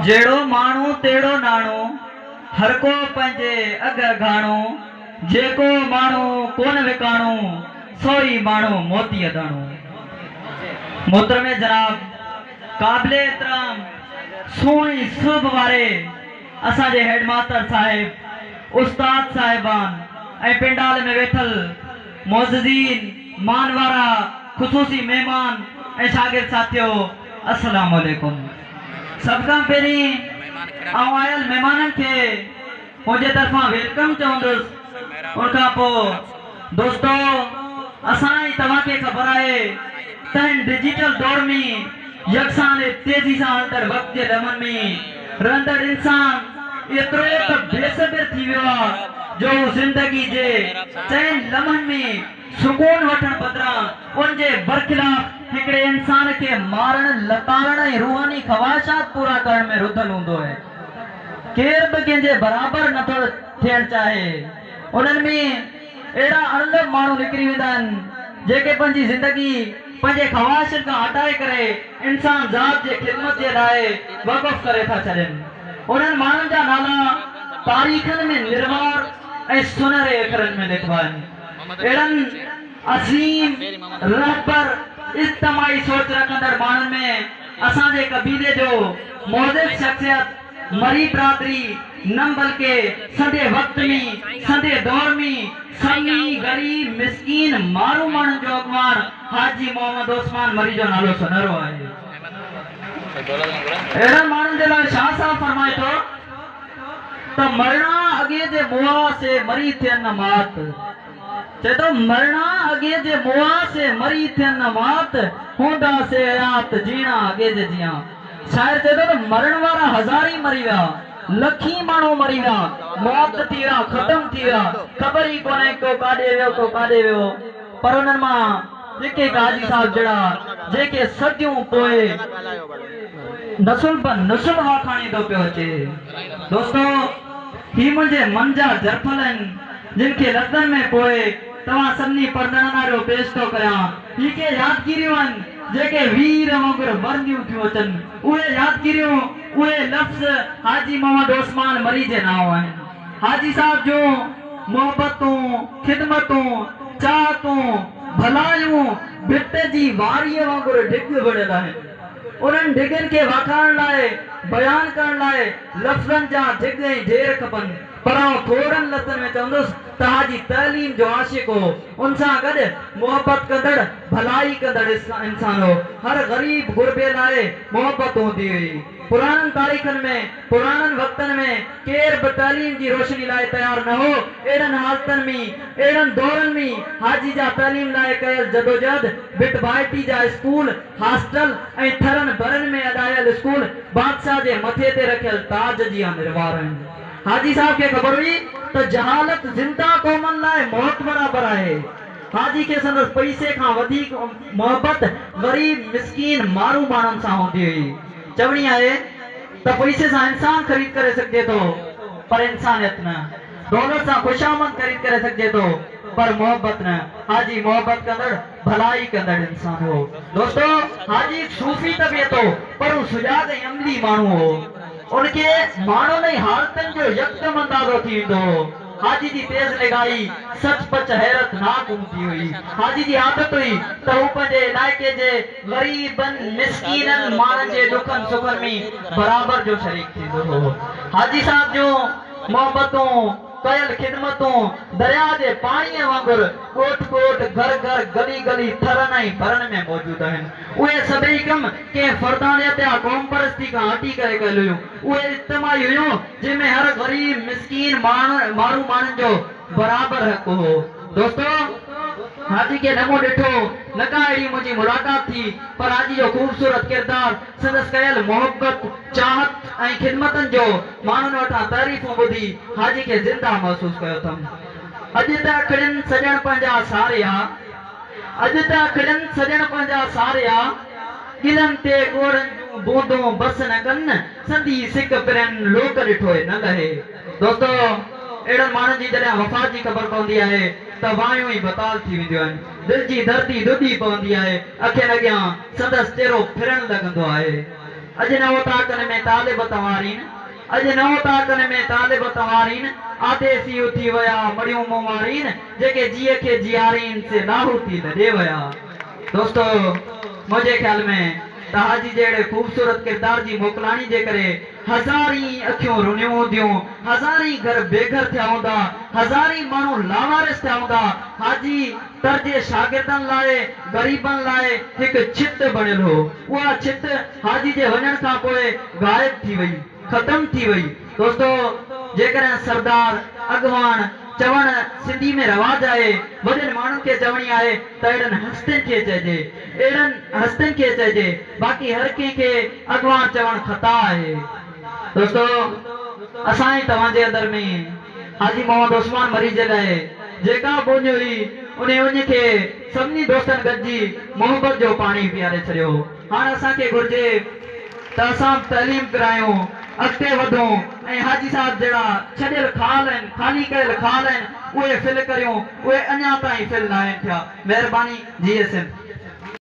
जेड़ो मानू तेड़ो नाणो, हर को पंहिंजे अग घाणो, जेको मानू कोन विकाणो, सोई मानू मोती अदाणो। मोहतरम जनाब, काबिल एहतराम सोई सुबह वारे असांजे हेडमास्टर साहिब, उस्ताद साहिबान ऐं पिंडाल में वेठल मोज़ीज़ीन, मानवारा, ख़ुसूसी मेहमान ऐं शागिर्द साथियो, अस्सलाम वालेकुम। सब खां पहिरीं आयल मेहमाननि खे मुंहिंजे तरफ़ां वेलकम चवंदुसि। उनखां पोइ दोस्तो, असां ई तव्हांखे ख़बर आहे त हिन डिजिटल दौर में यकसान तेज़ी सां हलंदड़ वक़्त जे लम्हनि में रहंदड़ इंसान एतिरो त बेसब्र थी वियो आहे जो ज़िंदगी जे चइनि लम्हनि में सुकून वठण बदिरां उनजे बरख़िलाफ़ हिकिड़े इंसान के मारण, लताड़ण ऐं रूहानी ख़वाहिशात पूरा करण में रुधल हूंदो आहे। केर बि कंहिंजे बराबरि नथो थियणु चाहे। उन्हनि में अहिड़ा अणलभ माण्हू निकिरी वेंदा आहिनि जेके पंहिंजी ज़िंदगी पंहिंजे ख़वाहिशनि खां हटाए करे इंसान ज़ात जे ख़िदमत जे लाइ वक़फ़ करे था छॾनि। उन्हनि माण्हुनि जा नाला तारीख़नि में निर्वार ऐं सुनहरे अखरनि में लिखिबा आहिनि। अहिड़नि अज़ीम रहबर इज्तिमाई सोच रखंदड़ माण्हुनि में असांजे कबीले जो मोज़िज़ शख़्सियत मरी बिरादरी न बल्कि सॼे वक़्त में, सॼे दौर में समी गरीब मिस्कीन मारू माण्हुनि जो अॻवान हाजी मोहम्मद उस्मान मरी जो नालो सुनहरो आहे। अहिड़नि माण्हुनि जे लाइ शाह साहब फरमाए थो त मरणा अॻे जे मुआ से मरी थियनि न मात। चए थो मरणा अॻे जे मुआ से मरी थियनि न मात, हूंदा से हयात जीणा अॻे जे जिया। शायर चए थो त मरण वारा हज़ार ई मरी विया, लखी माण्हू मरी विया, मौत थी विया, ख़तम थी विया, ख़बर ई कोन्हे को काॾे वियो, को काॾे वियो। पर उन्हनि मां जेके हाजी साहब जहिड़ा जेके सदियूं पोइ नसुल ब नसुल वाखाणी थो पियो अचे। दोस्तो, ही मुंहिंजे मन जा जरफल आहिनि जिन खे लफ़्ज़नि में पोइ तव्हां सभिनी परदड़नि वारो पेश थो कयां। ही के यादगिरियूं आहिनि जेके वीर वांगुरु वरदियूं थियूं अचनि। उहे यादगिरियूं, उहे लफ़्ज़ हाजी मोहम्मद उस्मान मरी जे नाव आहिनि। हाजी साहब जूं मोहबतूं, ख़िदमतूं, चाहतूं, भलायूं भिट जी वारीअ वांगुरु ढिग विढ़ियल आहिनि। उन्हनि ढिगनि खे वाखाणण लाइ, बयान करण लाइ लफ़्ज़नि जा ढिग ऐं ढेर खपनि। पर थोड़नि लफ़्ज़नि में चवंदुसि त हाजी तइलीम जो आशिक़ हो, उन सां गॾु मोहबत कंदड़, भलाई कंदड़ इंसान हो। हर ग़रीब गुरबे लाइ मोहबत हूंदी हुई। पुराननि तारीख़नि में, पुराननि वक़्तनि में केर बि तइलीम जी रोशनी लाइ तयारु न हो। अहिड़नि हालतनि में, अहिड़नि दौरनि में हाजी जा तइलीम लाइ कयल जदोजहद, बिटबाइटी जा स्कूल, हॉस्टल ऐं थरनि भरनि में अॾायल स्कूल बादशाह जे मथे ते रखियल ताज जी निर्वार आहिनि। हाजी साहब खे ख़बर हुई त जहालत ज़िंदा क़ौमनि लाइ मौत बराबरि आहे। हाजी खे संदसि पैसे खां वधीक मोहबत गरीब मिस्कीन मारू माण्हुनि सां हूंदी हुई। चवणी आहे त पैसे सां इंसान ख़रीद करे सघिजे थो, पर इंसानियत न। दौलत सां ख़ुशामद ख़रीद करे सघिजे थो, पर मोहबत न। हाजी मोहबत कंदड़, भलाई कंदड़ इंसान हो। दोस्तो, हाजी सूफ़ी तबियत हो, पर हू सुजाग ऐं अमली माण्हू हो। उनके माण्हुनि ऐं हालतुनि जो यकदम अंदाज़ो थी वेंदो हो। हाजी जी तेज़ निगाही सचपच हैरतनाक हूंदी हुई। हाजी जी आदत हुई त हू पंहिंजे इलाइक़े जे ग़रीबनि, मिस्कीननि माण्हुनि जे दुखनि सुखनि में बराबरि जो शरीक थींदो हो। हाजी साहब जूं मोहबतूं, कयल ख़िदमतूं दरिया जे पाणीअ वांगुरु ॻोठ ॻोठ, घर घर, गली गली, थरनि ऐं भरनि में मौजूदु आहिनि। उहे सभई कम कंहिं फर्दानियत या क़ौम परस्ती खां हटी करे कयल हुयूं। उहे इज्तिमाई हुयूं जंहिंमें हर ग़रीब मिस्कीन मारू माण्हुनि जो बराबरि हक़ हो। दोस्तो, हाजी के नमो ॾिठो न का अहिड़ी मुंहिंजी मुलाक़ात थी, पर हाजी जो ख़ूबसूरत किरदार, संदसि कयल मोहबत, चाहत ऐं ख़िदमतनि जो माण्हुनि वटां तारीफ़ूं ॿुधी हाजी खे ज़िंदा महसूस कयो अथमि। अॼु त अखिड़ियुनि सॼण पंहिंजा सारिया, अॼु त अखिड़ियुनि सॼण पंहिंजा सारिया, गिलनि ते ॻोड़नि जूं बूंदूं बस न कनि, संदी सिक पिरनि लोक ॾिठोए न लहे। दोस्तो, अहिड़नि माण्हुनि जी जॾहिं वफ़ात जी ख़बर पवंदी आहे त वायूं ई बताल थी वेंदियूं आहिनि, दिलि जी धरती दुधी पवंदी आहे, अखियुनि अॻियां संदसि चहिरो फिरण लॻंदो आहे। अज नव ताकन में तालिब तवारीन अज नव ताकन में तालिब तवारीन आदेसी उथी वया मड़ियूं मुमारीन जेके जीअ के जियारीन से लाहूती लॾे वया। दोस्तों मुझे ख्याल में हाजी जेड़े खूबसूरत किरदार जी मोकलाणी जे करे हजारी अखियों रुनियूं हूंदियूं, हजारी घर बेघर थिया हूंदा, हजारी माण्हू लावारिस थिया हूंदा। हाजी तर्जे शागिर्दनि लाइ गरीबनि लाइ हिकु छित बणियल हो। उहा छित हाजी जे वञण खां पोइ गायब थी वई, खत्म थी वई। दोस्तों जेकॾहिं सरदार अॻवान चवण सिंधी में रवाज आहे, वॾनि माण्हुनि खे चवणी आहे त अहिड़नि हस्तनि खे चइजे, अहिड़नि हस्तनि खे चइजे, बाक़ी हर कंहिंखे अॻवान चवण खता आहे। दोस्तों असांजी तव्हांजे अंदर में हाजी मोहम्मद उस्मान मरी जे लाइ जेका बोझ हुई उन खे सभिनी दोस्तनि गॾिजी मोहबत जो पाणी पीआरे छॾियो। हाणे असांखे घुर्जे त असां तइलीम करायूं, अॻिते वधूं ऐं हाजी साहब जहिड़ा छॾियल खाल आहिनि, ख़ाली कयल खाल आहिनि, उहे फिल करियूं, उहे अञा ताईं फिल न आहिनि थिया। महिरबानी। G S M.